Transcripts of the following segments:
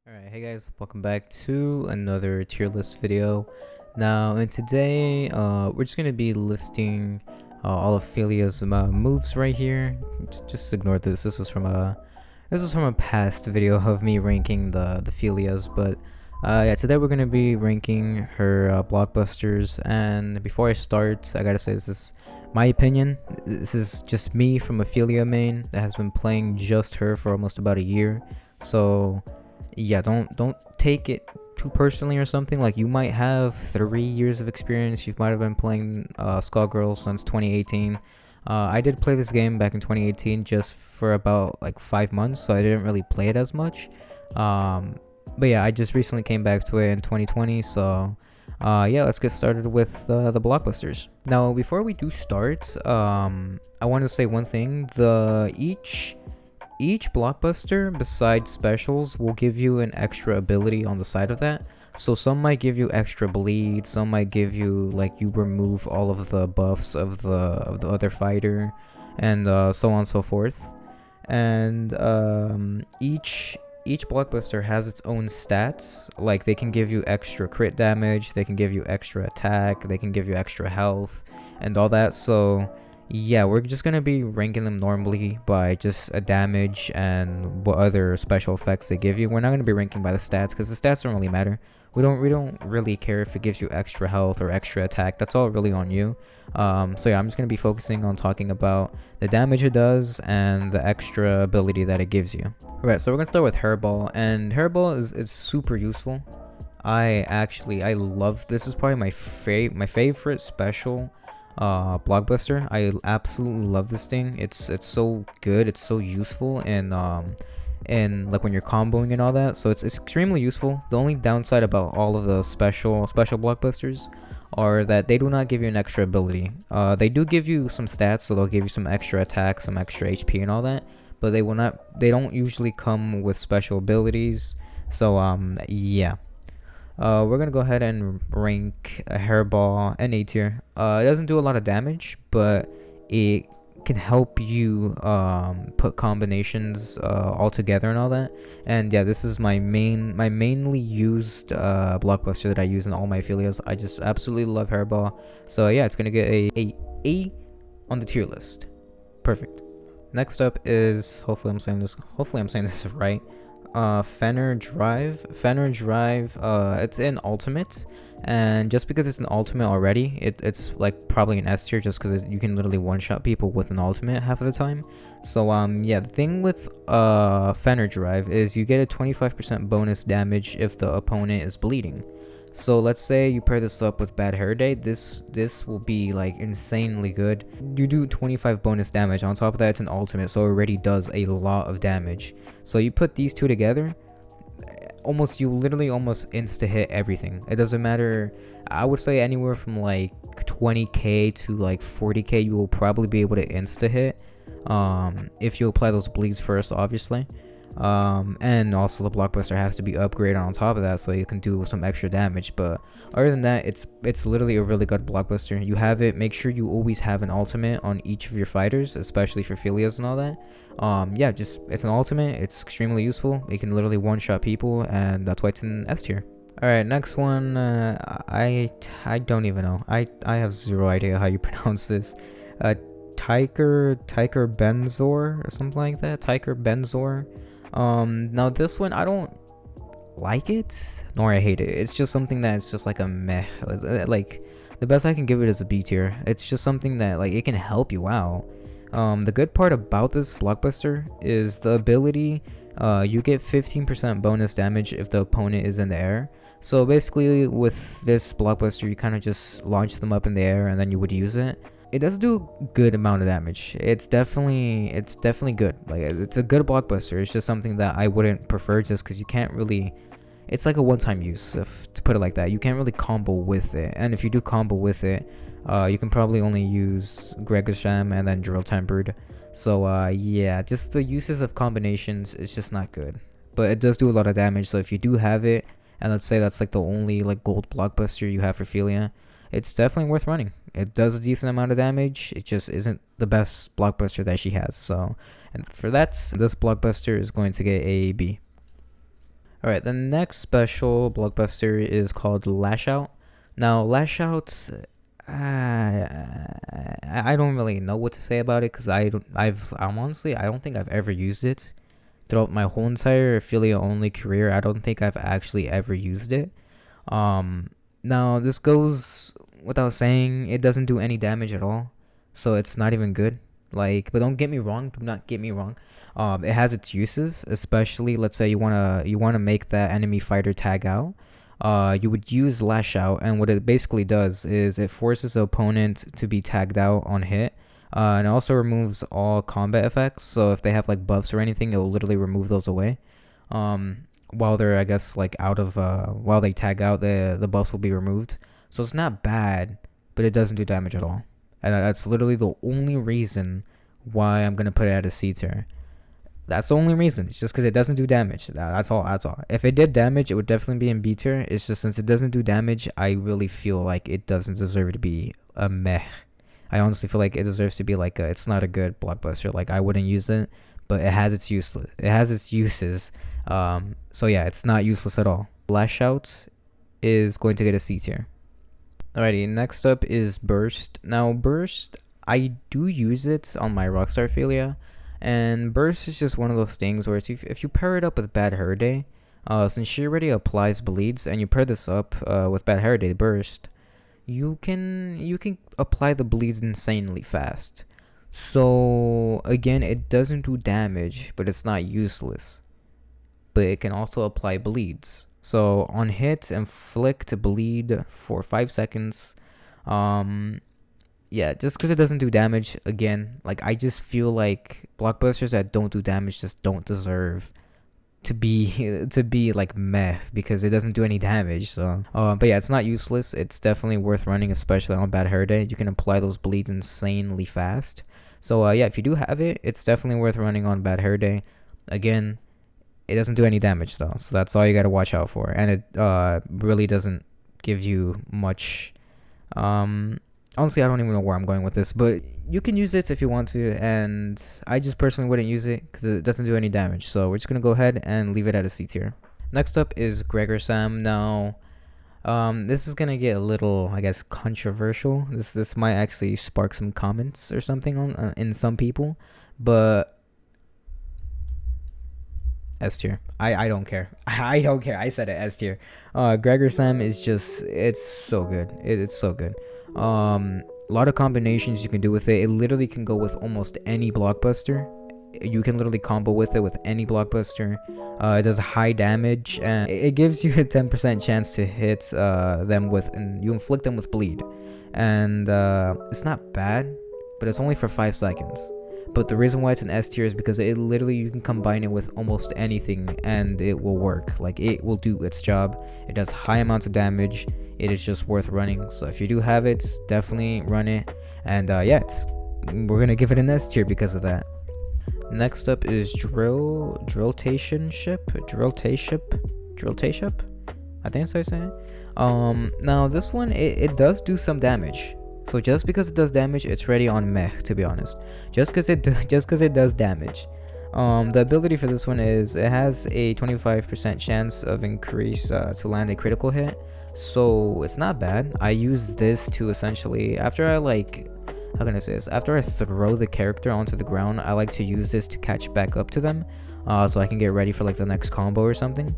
Alright, hey guys, welcome back to another tier list video. Now, in today, we're just gonna be listing all of Filia's moves right here. Just ignore this. This was from a past video of me ranking the Filias, but yeah, today we're gonna be ranking her blockbusters. And before I start, I gotta say this is my opinion. This is just me from a Filia main that has been playing just her for almost about a year. So yeah, don't take it too personally or something. Like, you might have 3 years of experience, you might have been playing Skullgirls since 2018. I did play this game back in 2018 just for about like 5 months, so I didn't really play it as much. But yeah, I just recently came back to it in 2020, so yeah, let's get started with the blockbusters. Now, before we do start, I want to say one thing. Each blockbuster, besides specials, will give you an extra ability on the side of that. So some might give you extra bleed, some might give you, like, you remove all of the buffs of the other fighter, and so on and so forth. And each blockbuster has its own stats. Like, they can give you extra crit damage, they can give you extra attack, they can give you extra health, and all that. So yeah, we're just gonna be ranking them normally by just a damage and what other special effects they give you. We're not gonna be ranking by the stats because the stats don't really matter. We don't really care if it gives you extra health or extra attack. That's all really on you. So yeah, I'm just gonna be focusing on talking about the damage it does and the extra ability that it gives you. Alright, so we're gonna start with hairball, and hairball is super useful. I love this. Is probably my favorite special blockbuster. I absolutely love this thing. It's so good, it's so useful, and like when you're comboing and all that, so it's extremely useful. The only downside about all of the special blockbusters are that they do not give you an extra ability. They do give you some stats, so they'll give you some extra attack, some extra HP and all that, but they don't usually come with special abilities. So yeah, we're gonna go ahead and rank a hairball an A tier. It doesn't do a lot of damage, but it can help you put combinations all together and all that. And yeah, this is my mainly used blockbuster that I use in all my Filias. I just absolutely love hairball. So yeah, it's gonna get a on the tier list. Perfect. Next up is, hopefully I'm saying this right, Fenner Drive. It's an ultimate, and just because it's an ultimate already, it's like probably an S tier, just because you can literally one-shot people with an ultimate half of the time. So yeah, the thing with Fenner Drive is you get a 25% bonus damage if the opponent is bleeding. So let's say you pair this up with Bad Hair Day, this will be like insanely good. You do 25 bonus damage. On top of that, it's an ultimate, so it already does a lot of damage. So you put these two together, you literally almost insta hit everything. It doesn't matter. I would say anywhere from like 20k to like 40k, you will probably be able to insta hit if you apply those bleeds first, obviously. And also the blockbuster has to be upgraded on top of that, so you can do some extra damage. But other than that, it's literally a really good blockbuster. You have it, make sure you always have an ultimate on each of your fighters, especially for Filias and all that. Yeah, just, it's an ultimate, it's extremely useful. You can literally one-shot people, and that's why it's in S tier. Alright, next one. I don't even know. I have zero idea how you pronounce this. Tiger benzor or something like that. Tiger benzor. Now this one, I don't like it, nor I hate it. It's just something that's just like a meh. Like, the best I can give it is a B tier. It's just something that, like, it can help you out. The good part about this blockbuster is the ability. You get 15% bonus damage if the opponent is in the air. So basically, with this blockbuster, you kind of just launch them up in the air and then you would use it. It does do a good amount of damage. It's definitely good. Like, it's a good blockbuster. It's just something that I wouldn't prefer, just because you can't really, it's like a one-time use, to put it like that. You can't really combo with it, and if you do combo with it, you can probably only use Gregor and then drill tempered. So yeah, just the uses of combinations is just not good, but it does do a lot of damage. So if you do have it, and let's say that's like the only like gold blockbuster you have for Filia, it's definitely worth running. It does a decent amount of damage. It just isn't the best blockbuster that she has. So, and for that, this blockbuster is going to get a B. Alright, the next special blockbuster is called Lash Out. Now, Lash Out, I don't really know what to say about it because I'm honestly, I don't think I've ever used it throughout my whole entire Filia only career. I don't think I've actually ever used it. Now this goes without saying, it doesn't do any damage at all, so it's not even good. Like, but don't get me wrong, do not get me wrong. It has its uses, especially let's say you wanna make that enemy fighter tag out. You would use Lash Out, and what it basically does is it forces the opponent to be tagged out on hit. And it also removes all combat effects, so if they have like buffs or anything, it will literally remove those away. While they're, I guess, like out of while they tag out, the buffs will be removed. So it's not bad, but it doesn't do damage at all. And that's literally the only reason why I'm gonna put it at a C tier. That's the only reason. It's just because it doesn't do damage. That's all. That's all. If it did damage, it would definitely be in B tier. It's just since it doesn't do damage, I really feel like it doesn't deserve to be a meh. I honestly feel like it deserves to be like it's not a good blockbuster. Like, I wouldn't use it, but it has its useless. It has its uses. So yeah, it's not useless at all. Lash Out is going to get a C tier. Alrighty, next up is Burst. Now Burst, I do use it on my Rockstar Filia, and Burst is just one of those things where if you pair it up with Bad Hair Day, since she already applies bleeds, and you pair this up with Bad Hair Day Burst, you can apply the bleeds insanely fast. So again, it doesn't do damage, but it's not useless. But it can also apply bleeds. So on hit, inflict bleed for 5 seconds. Yeah, just because it doesn't do damage, again, like, I just feel like blockbusters that don't do damage just don't deserve to be like meh, because it doesn't do any damage. So but yeah, it's not useless. It's definitely worth running, especially on Bad Hair Day. You can apply those bleeds insanely fast. So yeah, if you do have it, it's definitely worth running on Bad Hair Day. Again, it doesn't do any damage though, so that's all you got to watch out for. And it really doesn't give you much. Honestly, I don't even know where I'm going with this, but you can use it if you want to, and I just personally wouldn't use it because it doesn't do any damage. So we're just gonna go ahead and leave it at a C tier. Next up is Gregor Sam. Now, this is gonna get a little, I guess, controversial. This might actually spark some comments or something on in some people, but S tier. I don't care. I don't care. I said it, S tier. Gregor Sam is just, it's so good. It's so good. A lot of combinations you can do with it. It literally can go with almost any blockbuster. You can literally combo with it with any blockbuster. It does high damage, and it gives you a 10% chance to hit them with, and you inflict them with bleed. And it's not bad, but it's only for 5 seconds. But the reason why it's an S tier is because it literally, you can combine it with almost anything and it will work. Like, it will do its job. It does high amounts of damage. It is just worth running. So if you do have it, definitely run it. And yeah, we're gonna give it an S tier because of that. Next up is Drilltation Ship. I think that's how you say it. Now this one, it does do some damage. So just because it does damage, it's ready on meh, to be honest. Just because it does damage. The ability for this one is it has a 25% chance of increase to land a critical hit. So it's not bad. I use this to essentially, after I how can I say this? After I throw the character onto the ground, I like to use this to catch back up to them, so I can get ready for like the next combo or something.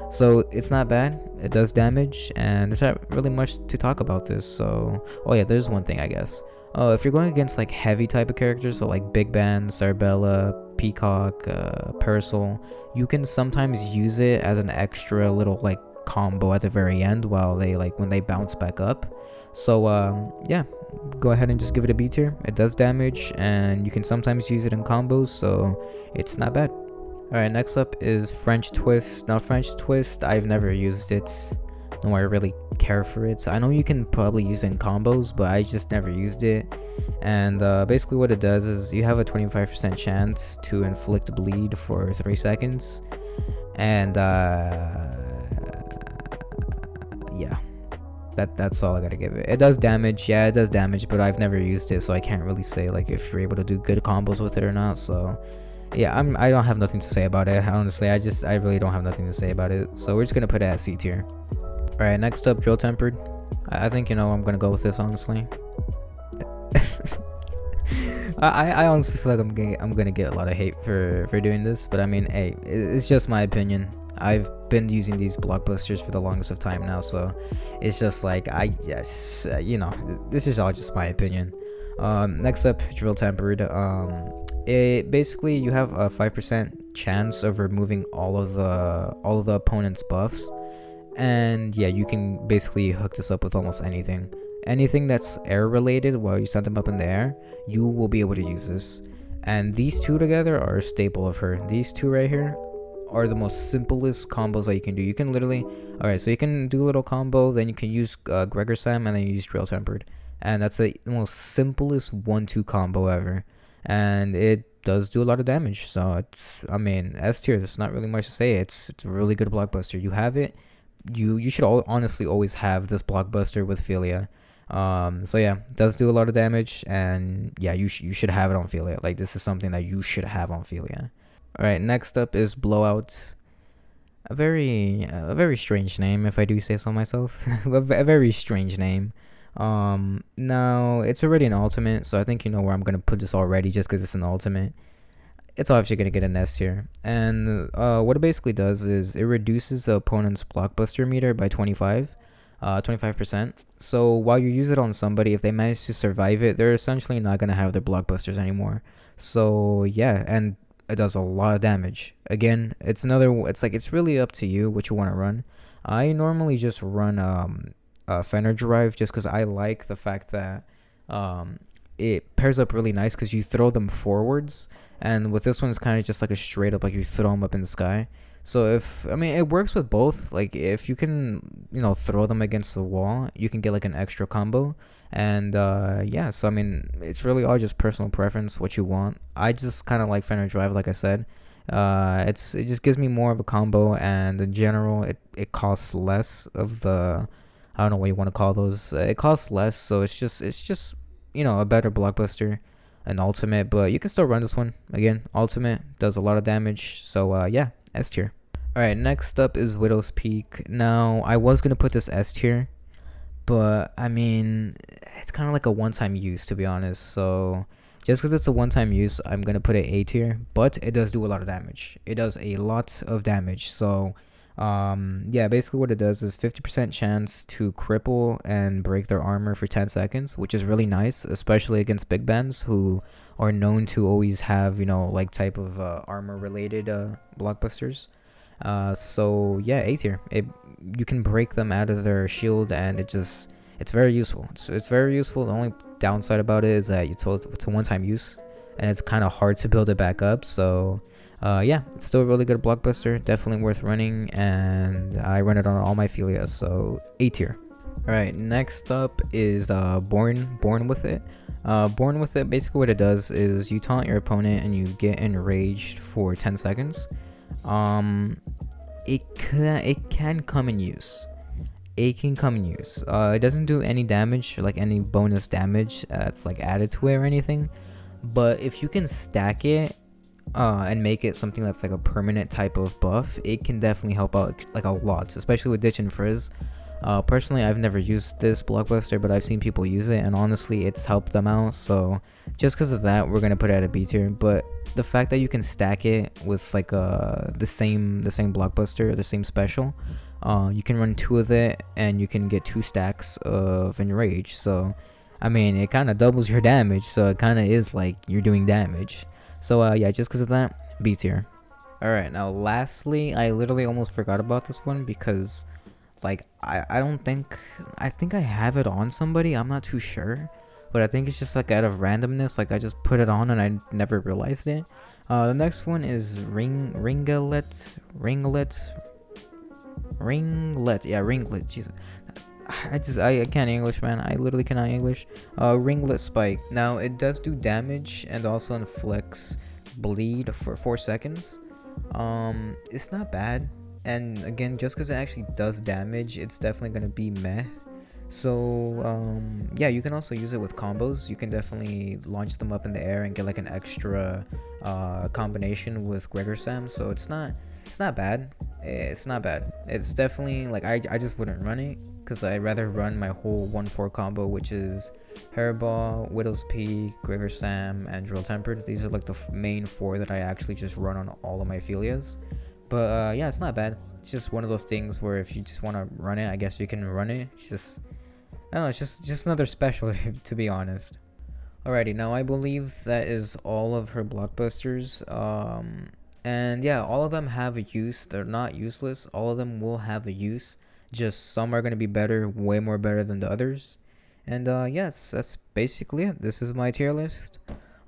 So it's not bad. It does damage, and there's not really much to talk about this. So, oh yeah, there's one thing, I guess. If you're going against like heavy type of characters, so like Big Ben, Sarbella, Peacock, Purcell, you can sometimes use it as an extra little like combo at the very end while they when they bounce back up. So yeah, go ahead and just give it a B tier. It does damage, and you can sometimes use it in combos, so it's not bad. Alright, next up is French Twist. Now French Twist, I've never used it, nor I really care for it. So I know you can probably use it in combos, but I just never used it. And basically what it does is you have a 25% chance to inflict bleed for 3 seconds. And yeah, that's all I gotta give it. It does damage, yeah, it does damage, but I've never used it, so I can't really say like if you're able to do good combos with it or not. So yeah, I don't have nothing to say about it, honestly. I really don't have nothing to say about it, so we're just gonna put it at C tier. All right, next up, drill tempered. I think, you know, I'm gonna go with this, honestly. I honestly feel like I'm gonna get a lot of hate for doing this, but I mean, hey, it's just my opinion. I've been using these blockbusters for the longest of time now, so it's just like you know, this is all just my opinion. Next up, drill tempered. It basically, you have a 5% chance of removing all of the opponent's buffs, and yeah, you can basically hook this up with almost anything that's air related. While you send them up in the air, you will be able to use this. And these two together are a staple of her. These two right here are the most simplest combos that you can do. You can literally, all right, so you can do a little combo, then you can use Gregor Sam, and then you use drill tempered, and that's the most simplest 1-2 combo ever, and it does do a lot of damage. So it's, I mean, S tier, there's not really much to say. It's a really good blockbuster. You have it, you should honestly always have this blockbuster with Filia. So yeah, it does do a lot of damage, and yeah, you should have it on Filia. Like, this is something that you should have on Filia. All right, next up is blowouts. A very strange name, if I do say so myself. A very strange name. Now it's already an ultimate, so I think you know where I'm gonna put this already, just because it's an ultimate. It's obviously gonna get an S tier, and what it basically does is it reduces the opponent's blockbuster meter by 25%. So while you use it on somebody, if they manage to survive it, they're essentially not gonna have their blockbusters anymore. So yeah, and it does a lot of damage. Again, it's really up to you what you want to run. I normally just run fender drive, just because I like the fact that it pairs up really nice, because you throw them forwards, and with this one it's kind of just like a straight up, like you throw them up in the sky. So it works with both. Like, if you can, you know, throw them against the wall, you can get like an extra combo. And yeah, so I mean, it's really all just personal preference, what you want. I just kind of like fender drive, like I said. It just gives me more of a combo, and in general it costs less of the, I don't know what you want to call those. It costs less, so it's just you know, a better blockbuster, an ultimate. But you can still run this one. Again, ultimate does a lot of damage, so yeah, S tier. All right, next up is Widow's Peak. Now, I was gonna put this S tier, but I mean, it's kind of like a one-time use, to be honest. So just because it's a one-time use, I'm gonna put it A tier. But it does do a lot of damage. It does a lot of damage. So yeah, basically what it does is 50% chance to cripple and break their armor for 10 seconds, which is really nice, especially against big bands who are known to always have, you know, like type of armor related blockbusters. So yeah, A tier. You can break them out of their shield, and it's very useful. It's very useful. The only downside about it is that it's a one-time use, and it's kind of hard to build it back up. So yeah, it's still a really good blockbuster, definitely worth running, and I run it on all my Filias, so A tier. Alright, next up is Born With It. Born With It, basically what it does is you taunt your opponent and you get enraged for 10 seconds. It can come in use. It can come in use. It doesn't do any damage, or like any bonus damage that's like added to it or anything, but if you can stack it and make it something that's like a permanent type of buff, it can definitely help out like a lot, especially with Ditch and Frizz. Personally, I've never used this blockbuster, but I've seen people use it, and honestly, it's helped them out. So just because of that, we're gonna put it at a B tier. But the fact that you can stack it with like the same blockbuster, the same special, you can run 2 of it, and you can get 2 stacks of Enrage. So I mean, it kind of doubles your damage, so it kind of is like you're doing damage. So yeah, just because of that, B tier. Alright, now lastly, I literally almost forgot about this one, because like I think I have it on somebody, I'm not too sure, but I think it's just like out of randomness, like I just put it on and I never realized it. The next one is ringlet. Yeah, ringlet. Jesus, I can't English, man. I literally cannot English. Ringlet spike. Now it does do damage and also inflicts bleed for 4 seconds. It's not bad, and again, just because it actually does damage, it's definitely gonna be meh. So yeah, you can also use it with combos. You can definitely launch them up in the air and get like an extra combination with Gregor Sam. So it's not bad. It's not bad. It's definitely like I just wouldn't run it because I'd rather run my whole 1-4 combo, which is Hairball, Widow's Peak, Gregor Sam, and Drill Tempered. These are like the main 4 that I actually just run on all of my Filias. But yeah, it's not bad. It's just one of those things where if you just want to run it, I guess you can run it. It's just, I don't know, it's just another special to be honest. Alrighty, now I believe that is all of her blockbusters. And yeah, all of them have a use. They're not useless. All of them will have a use. Just some are gonna be better, way more better than the others. And yes, that's basically it. This is my tier list.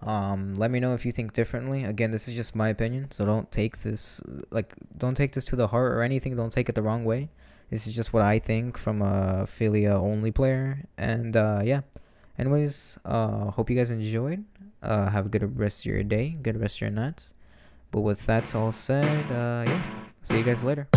Let me know if you think differently. Again, this is just my opinion, so don't take this to the heart or anything. Don't take it the wrong way. This is just what I think from a Filia only player. And yeah. Anyways, hope you guys enjoyed. Have a good rest of your day, good rest of your nights. But with that all said, yeah, see you guys later.